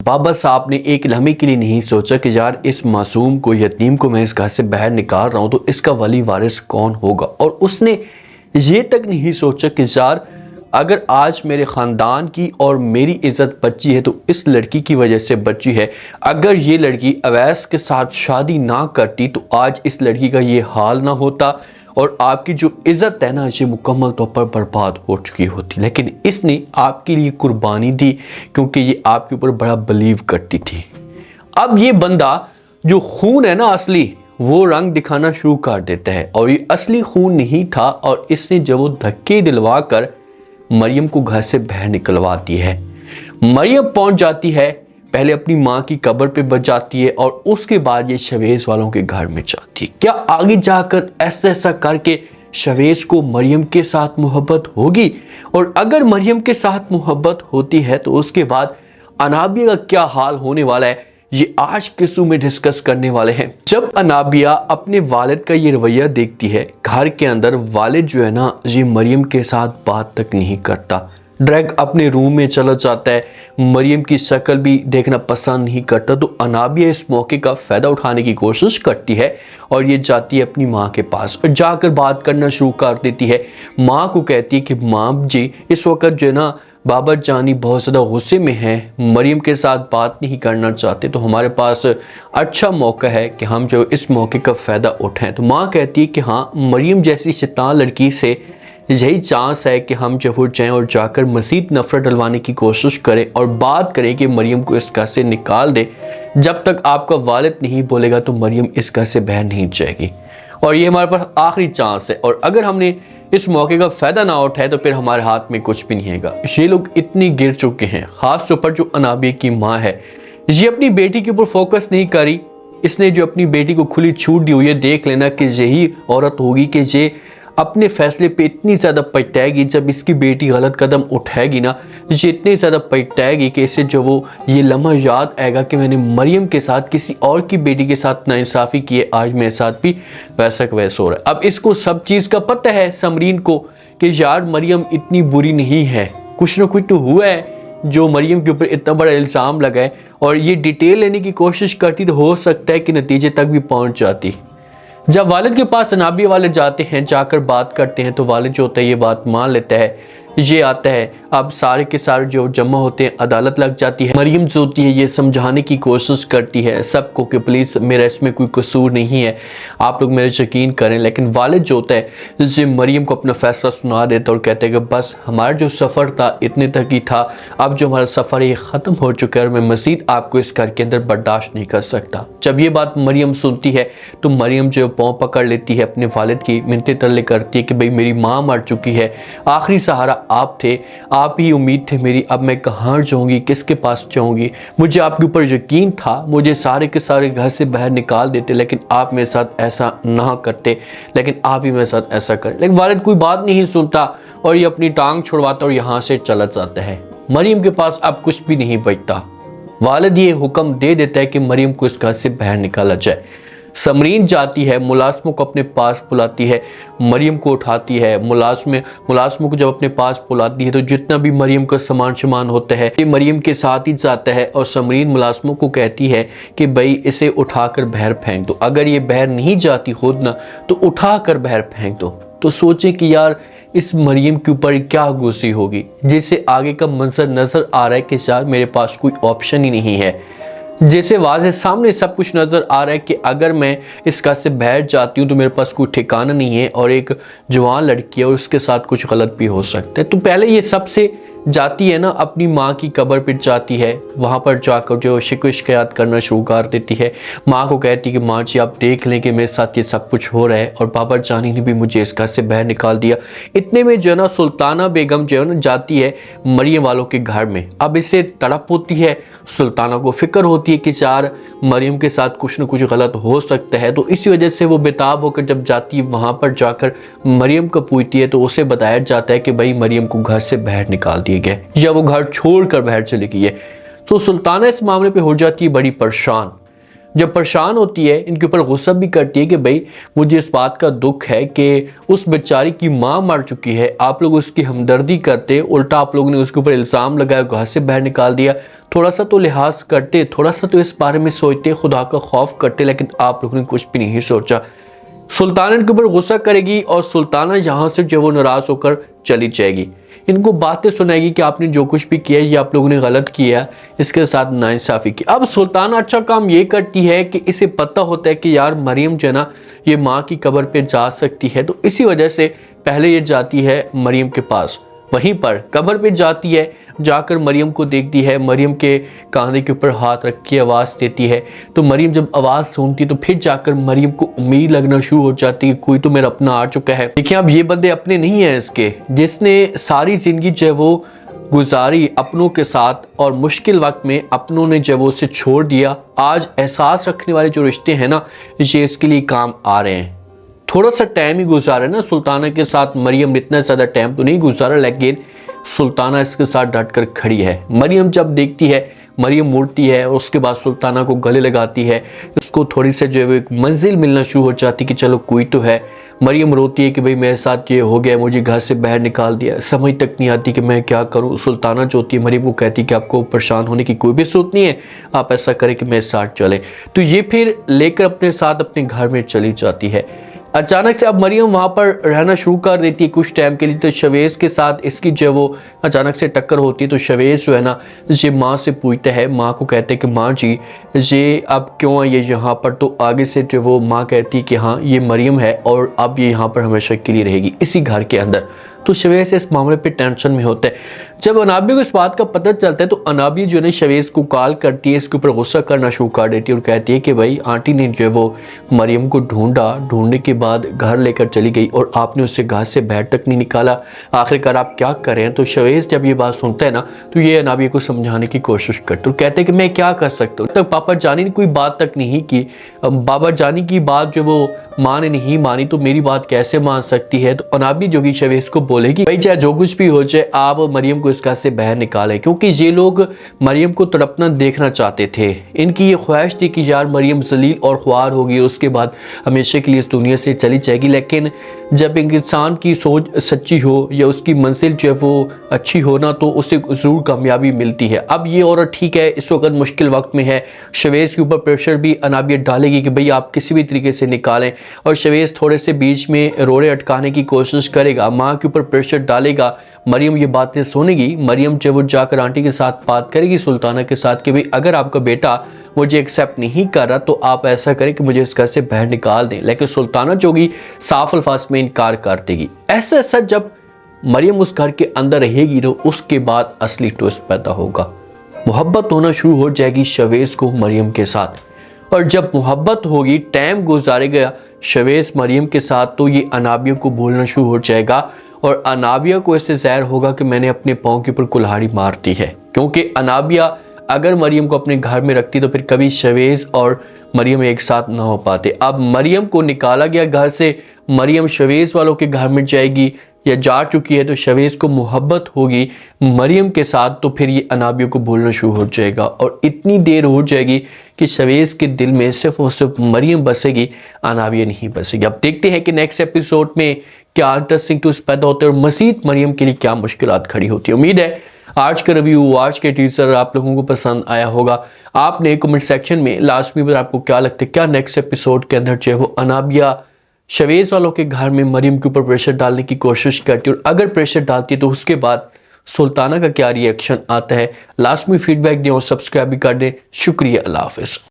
बाबा साहब ने एक लम्हे के लिए नहीं सोचा कि यार इस मासूम को, यतीम को मैं इस घर से बाहर निकाल रहा हूँ तो इसका वली वारिस कौन होगा। और उसने ये तक नहीं सोचा कि यार अगर आज मेरे ख़ानदान की और मेरी इज़्ज़त बची है तो इस लड़की की वजह से बची है। अगर ये लड़की अवैस के साथ शादी ना करती तो आज इस लड़की का ये हाल ना होता और आपकी जो इज़्ज़त है ना ये मुकम्मल तौर पर बर्बाद हो चुकी होती। लेकिन इसने आपके लिए कुर्बानी दी क्योंकि ये आपके ऊपर बड़ा बिलीव करती थी। अब ये बंदा जो खून है ना असली, वो रंग दिखाना शुरू कर देता है और ये असली खून नहीं था। और इसने जब वो धक्के दिलवा कर मरियम को घर से बाहर निकलवाती है। मरियम पहुंच जाती है, पहले अपनी माँ की कब्र पे बच जाती है और उसके बाद ये शवेज वालों के घर में जाती है। क्या आगे जाकर ऐसा करके शवेज को मरियम के साथ मोहब्बत होगी? और अगर मरियम के साथ मोहब्बत होती है तो उसके बाद अनाबिया का क्या हाल होने वाला है, ये आज किस्सों में डिस्कस करने वाले हैं। जब अनाबिया अपने वालिद का ये रवैया देखती है घर के अंदर, वालिद जो है ना ये मरियम के साथ बात तक नहीं करता, डायरेक्ट अपने रूम में चला जाता है, मरियम की शक्ल भी देखना पसंद नहीं करता। तो अनाबिया इस मौके का फ़ायदा उठाने की कोशिश करती है और ये जाती है अपनी माँ के पास और जाकर बात करना शुरू कर देती है। माँ को कहती है कि माँ जी इस वक्त जो है ना बाबा जानी बहुत ज़्यादा गुस्से में हैं, मरियम के साथ बात नहीं करना चाहते, तो हमारे पास अच्छा मौका है कि हम जो इस मौके का फ़ायदा उठाएं। तो माँ कहती है कि हाँ, मरियम जैसी शैतान लड़की से यही चांस है कि हम जब वो जाएँ और जाकर मज़ीद नफ़रत डलवाने की कोशिश करें और बात करें कि मरियम को इस घर से निकाल दे। जब तक आपका वालिद नहीं बोलेगा तो मरियम इस घर से बाहर नहीं जाएगी और ये हमारे पास आखिरी चांस है। और अगर हमने इस मौके का फ़ायदा ना उठाए तो फिर हमारे हाथ में कुछ भी नहीं है। ये लोग इतनी गिर चुके हैं, ख़ास तौर पर जो अनाबिया की माँ है, ये अपनी बेटी के ऊपर फोकस नहीं करी। इसने जो अपनी बेटी को खुली छूट दी हुई है, देख लेना कि यही औरत होगी कि ये अपने फैसले पे इतनी ज़्यादा पछताएगी। जब इसकी बेटी गलत कदम उठाएगी ना, ये इतनी ज़्यादा पछताएगी कि इससे जो वो ये लम्हा याद आएगा कि मैंने मरियम के साथ किसी और की बेटी के साथ नाइंसाफ़ी की है, आज मेरे साथ भी वैसा का वैसा हो रहा है। अब इसको सब चीज़ का पता है समरीन को कि यार मरियम इतनी बुरी नहीं है, कुछ ना कुछ तो हुआ है जो मरियम के ऊपर इतना बड़ा इल्ज़ाम लगाए। और ये डिटेल लेने की कोशिश करती तो हो सकता है कि नतीजे तक भी पहुँच जाती। जब वालिद के पास अनाबिया वाले जाते हैं, जाकर बात करते हैं, तो वालिद जो होता है ये बात मान लेता है। ये आता है, अब सारे के सारे जो जमा होते हैं, अदालत लग जाती है। मरियम जो होती है ये समझाने की कोशिश करती है सबको कि प्लीज़ मेरा इसमें कोई कसूर नहीं है, आप लोग मेरे यकीन करें। लेकिन वालिद जो होता है जैसे मरियम को अपना फ़ैसला सुना देता है और कहते हैं कि बस हमारा जो सफ़र था इतने तक ही था, अब जो हमारा सफ़र है ये ख़त्म हो चुका है और मैं मज़ीद आपको इस घर के अंदर बर्दाश्त नहीं कर सकता। जब ये बात मरियम सुनती है तो मरियम जो पाँव पकड़ लेती है, अपने वालिद की मिन्नतें तरले करती है कि भाई मेरी माँ मर चुकी है, आखिरी सहारा आप थे, आप ही उम्मीद थे मेरी, अब मैं कहाँ जाऊँगी, किसके पास जाऊँगी। मुझे आपके ऊपर यकीन था, मुझे सारे के सारे घर से बाहर निकाल देते, लेकिन आप मेरे साथ ऐसा ना करते, लेकिन आप ही मेरे साथ ऐसा करें। लेकिन वालिद कोई बात नहीं सुनता और ये अपनी टांग छुड़वाता और यहाँ से चला जाता है। मरियम के पास अब कुछ भी नहीं बचता। वालिद ये हुक्म दे देता है कि मरियम को इस घर से बाहर निकाला जाए। समरीन जाती है, मुलाजमों को अपने पास बुलाती है, मरियम को उठाती है। मुलाजमों को जब अपने पास बुलाती है तो जितना भी मरियम का सामान होता है ये मरियम के साथ ही जाता है और समरीन मुलाजमों को कहती है कि भाई इसे उठाकर बाहर फेंक दो, अगर ये बाहर नहीं जाती खुद ना तो उठाकर बाहर फेंक दो। तो सोचें कि यार इस मरियम के ऊपर क्या गुस्से होगी, जिससे आगे का मंजर नज़र आ रहा है कि शायद मेरे पास कोई ऑप्शन ही नहीं है, जैसे वाज़े सामने सब कुछ नज़र आ रहा है कि अगर मैं इस घर से बाहर जाती हूँ तो मेरे पास कोई ठिकाना नहीं है और एक जवान लड़की है और उसके साथ कुछ गलत भी हो सकता है। तो पहले ये सबसे जाती है ना, अपनी माँ की कब्र पर जाती है, वहाँ पर जाकर जो शिकवा शिकायत करना शुरू कर देती है। माँ को कहती है कि माँ जी आप देख लें कि मेरे साथ ये सब कुछ हो रहा है और बाबा जानी ने भी मुझे इस घर से बाहर निकाल दिया। इतने में जो है ना सुल्ताना बेगम जो है ना जाती है मरियम वालों के घर में। अब इसे तड़प होती है, सुल्ताना को फिक्र होती है कि यार मरियम के साथ कुछ न कुछ गलत हो सकता है, तो इसी वजह से वो बेताब होकर जब जाती है वहाँ पर जाकर मरियम को पूछती है तो उसे बताया जाता है कि भाई मरियम को घर से बाहर निकाल दिया गया या वो घर छोड़कर बाहर चली गई है। तो सुल्ताना इस मामले पे हो जाती है बड़ी परेशान। जब परेशान होती है, इनके ऊपर गुस्सा भी करती है कि भाई मुझे इस बात का दुख है कि उस बेचारी की माँ मर चुकी है, आप लोग उसकी हमदर्दी करते, उल्टा आप लोगों ने उसके ऊपर इल्ज़ाम लगाया, घर से बाहर निकाल दिया। थोड़ा सा तो लिहाज करते, थोड़ा सा तो इस बारे में सोचते, खुदा का खौफ करते, लेकिन आप लोगों ने कुछ भी नहीं सोचा। सुल्ताना इनके ऊपर गुस्सा करेगी और सुल्ताना यहाँ से जो वो नाराज होकर चली जाएगी, इनको बातें सुनाएगी कि आपने जो कुछ भी किया ये आप लोगों ने गलत किया, इसके साथ नाइंसाफ़ी की। अब सुल्ताना अच्छा काम ये करती है कि इसे पता होता है कि यार मरियम जो है ना ये माँ की कब्र पे जा सकती है, तो इसी वजह से पहले ये जाती है मरियम के पास, वहीं पर कब्र पे जाती है, जाकर मरियम को देखती है, मरियम के कांधे के ऊपर हाथ रख के आवाज़ देती है। तो मरियम जब आवाज़ सुनती तो फिर जाकर मरियम को उम्मीद लगना शुरू हो जाती है कि कोई तो मेरा अपना आ चुका है। देखिए अब ये बंदे अपने नहीं हैं इसके, जिसने सारी ज़िंदगी जो है वो गुजारी अपनों के साथ और मुश्किल वक्त में अपनों ने जब वो उसे छोड़ दिया, आज एहसास रखने वाले जो रिश्ते हैं ना ये इसके लिए काम आ रहे हैं। थोड़ा सा टाइम ही गुजारा ना सुल्ताना के साथ, मरियम ने इतना ज़्यादा टाइम तो नहीं गुजारा, लेकिन सुल्ताना इसके साथ डट कर खड़ी है। मरियम जब देखती है, मरियम मुड़ती है, उसके बाद सुल्ताना को गले लगाती है, उसको थोड़ी से जो है एक मंजिल मिलना शुरू हो जाती कि चलो कोई तो है। मरियम रोती है कि भाई मेरे साथ ये हो गया, मुझे घर से बाहर निकाल दिया, समझ तक नहीं आती कि मैं क्या करूं। सुल्ताना जो होती है मरियम को कहती है कि आपको परेशान होने की कोई भी जरूरत नहीं है, आप ऐसा करें कि मेरे साथ चले। तो ये फिर लेकर अपने साथ अपने घर में चली जाती है। अचानक से अब मरियम वहाँ पर रहना शुरू कर देती है कुछ टाइम के लिए। तो शवेज़ के साथ इसकी जो वो अचानक से टक्कर होती है। तो शवेज़ जो है ना ये माँ से पूछता है, माँ को कहते हैं कि माँ जी ये अब क्यों है ये यहाँ पर। तो आगे से जो वो माँ कहती है कि हाँ ये मरियम है और अब ये यहाँ पर हमेशा के लिए रहेगी इसी घर के अंदर। तो शवेज़ इस मामले पे टेंशन में होता है। जब अनाबिया को इस बात का पता चलता है तो अनाबिया जो है शवेज़ को कॉल करती है, इसके ऊपर गुस्सा करना शुरू कर देती है और कहती है कि भाई आंटी ने जो है वो मरियम को ढूंढा, ढूंढने के बाद घर लेकर चली गई और आपने उससे घर से बाहर तक नहीं निकाला, आखिरकार आप क्या कर रहे हैं। तो शवेज़ जब ये बात सुनता है ना तो ये अनाबिया को समझाने की कोशिश करते और कहते हैं कि मैं क्या कर सकता हूँ। तक पापा जानी ने कोई बात तक नहीं की, बाबा जानी की बात जो वो माँ ने नहीं मानी तो मेरी बात कैसे मान सकती है। तो अनाबिया जो कि शवेज़ को बोलेगी भाई चाहे जो कुछ भी हो जाए आप मरियम को इस घर से बाहर निकाले, क्योंकि ये लोग मरियम को तड़पना देखना चाहते थे। इनकी ये ख्वाहिश थी कि यार मरियम जलील और ख्वार होगी, उसके बाद हमेशा के लिए इस दुनिया से चली जाएगी। लेकिन जब एक इंसान की सोच सच्ची हो या उसकी मंजिल जो है वो अच्छी हो ना तो उसे ज़रूर कामयाबी मिलती है। अब ये औरत ठीक है इस वक्त मुश्किल वक्त में है, शवेज़ के ऊपर प्रेशर भी अनाबिया डालेगी कि भाई आप किसी भी तरीके से निकालें, और शवेज़ थोड़े से बीच में रोड़े अटकाने की कोशिश करेगा, माँ के ऊपर प्रेशर डालेगा। मरियम ये बातें सुनेगी, मरियम जब वो जाकर आंटी के साथ बात करेगी सुल्ताना के साथ कि भाई अगर आपका बेटा मुझे एक्सेप्ट नहीं कर रहा तो आप ऐसा करें कि मुझे इस घर से बाहर निकाल दें। लेकिन सुल्ताना जोगी साफ अल्फाज में इनकार कर देगी। ऐसा सच जब मरियम उस घर के अंदर रहेगी तो उसके बाद असली ट्विस्ट पैदा होगा, मोहब्बत होना शुरू हो जाएगी शवेज़ को मरियम के साथ। और जब मोहब्बत होगी, टाइम गुजारेगा शवेज़ मरियम के साथ, तो ये अनाबिया को भूलना शुरू हो जाएगा और अनाबिया को इससे ज़ाहिर होगा कि मैंने अपने पाँव के ऊपर कुल्हाड़ी मार दी है। क्योंकि अनाबिया अगर मरियम को अपने घर में रखती तो फिर कभी शवेज़ और मरियम एक साथ ना हो पाते। अब मरियम को निकाला गया घर से, मरियम शवेज़ वालों के घर में जाएगी या जा चुकी है, तो शवेज़ को मोहब्बत होगी मरियम के साथ, तो फिर ये अनाबिया को भूलना शुरू हो जाएगा और इतनी देर हो जाएगी कि शवेज़ के दिल में सिर्फ और सिर्फ मरियम बसेगी, अनाबिया नहीं बसेगी। अब देखते हैं कि नेक्स्ट एपिसोड में क्या इंटरेस्टिंग ट्विस्ट पैदा होते हैं और मज़ीद मरियम के लिए क्या मुश्किलात खड़ी होती है। उम्मीद है आज का रिव्यू, आज के टीजर आप लोगों को पसंद आया होगा। आपने कमेंट सेक्शन में लास्ट में आपको क्या लगता है, क्या नेक्स्ट एपिसोड के अंदर जो है वो अनाबिया शवेज़ वालों के घर में मरियम के ऊपर प्रेशर डालने की कोशिश करती है, और अगर प्रेशर डालती है तो उसके बाद सुल्ताना का क्या रिएक्शन आता है। लास्ट में फीडबैक दें और सब्सक्राइब भी कर दें। शुक्रिया, अल्लाह हाफ़िज़।